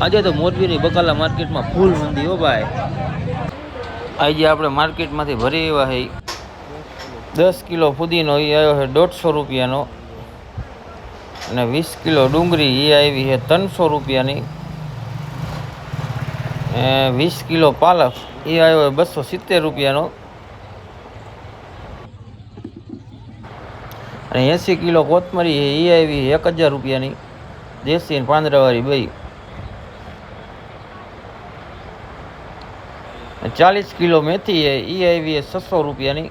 આજે તો મોરબીની બકાલા માર્કેટમાં ફૂલ મંદી હો ભાઈ। આજે આપણે માર્કેટમાંથી ભરી આવ્યા છે 10 કિલો ફુદીનો એ આવ્યો છે 150 રૂપિયાનો અને 20 કિલો ડુંગળી એ આવી છે 300 રૂપિયાની, 20 કિલો પાલક એ આવ્યો છે 270 રૂપિયાનો અને 80 કિલો કોથમરી એ આવી 1000 રૂપિયાની દેશી અને પાંદડાવાળી બે। 40 કિલો મેથી है ये આવી 600 રૂપિયાની।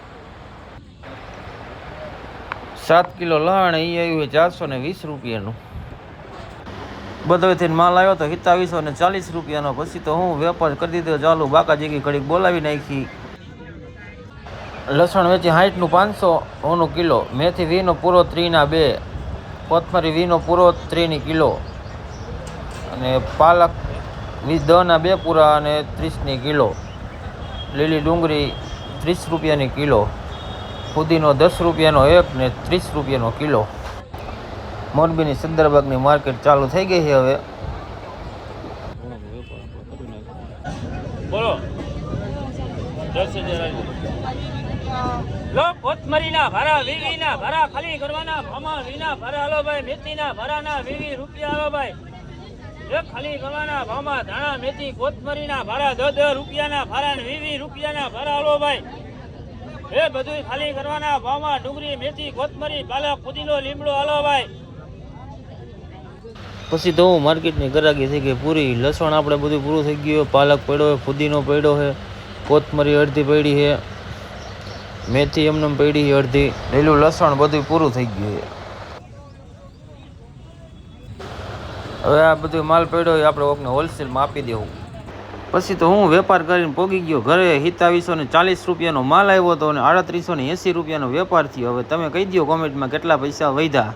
7 કિલો લહણ એ આવી 420 રૂપિયાનું। બધોથી માલ આવ્યો તો 2740 રૂપિયાનો। પછી તો હું વેપાર કરી દીધો ચાલુ, બાકા જેગી ઘડીક બોલાવી નાખી। લસણ વેચી 60 નું 500 નું કિલો, મેથી 20 નો પૂરો 3 ના 2, કોથમરી 20 નો પૂરો 3 ની કિલો અને પાલક 10 ના 2 પૂરા અને 30 ની કિલો। લીલી ડુંગળી 30 રૂપિયાની કિલો, ફુદીનો 10 રૂપિયાનો 1 ને 30 રૂપિયાનો કિલો। મોરબીની સદરબાગની માર્કેટ ચાલુ થઈ ગઈ છે હવે। બોલો લો કોથમરીના ભરા વીવીના ભરા ખાલી કરવાના ભામાં વીના ભરા હાલો ભાઈ, મેથીના ભરાના 20 રૂપિયા હાલો ભાઈ, એક ખાલી કરવાના ભામાં ધાણા મેથી કોથમરીના ભરા 10 રૂપિયાના ભરા ને 20 રૂપિયાના ભરા હાલો ભાઈ, એ બધું ખાલી કરવાના ભાવમાં ડુંગળી મેથી કોથમરી પાલક પુદીનો લીમડો હાલો ભાઈ। પછી તો હું માર્કેટની ગરાગી થઈ ગઈ પૂરી। લસણ આપણે બધું પૂરું થઈ ગયું, પાલક પડ્યો છે, ફુદીનો પડ્યો છે, કોથમરી અડધી પડી છે, મેથી એમને પડી છે અડધી, લીલું લસણ બધું પૂરું થઈ ગયું છે। હવે આ બધું માલ પડ્યો હોય આપણે કોકને હોલસેલમાં આપી દેવું। પછી તો હું વેપાર કરીને પોગી ગયો ઘરે। 2740 રૂપિયાનો માલ આવ્યો હતો અને 3880 રૂપિયાનો વેપાર થયો। હવે તમે કહી દો કોમેન્ટમાં કેટલા પૈસા વધ્યા।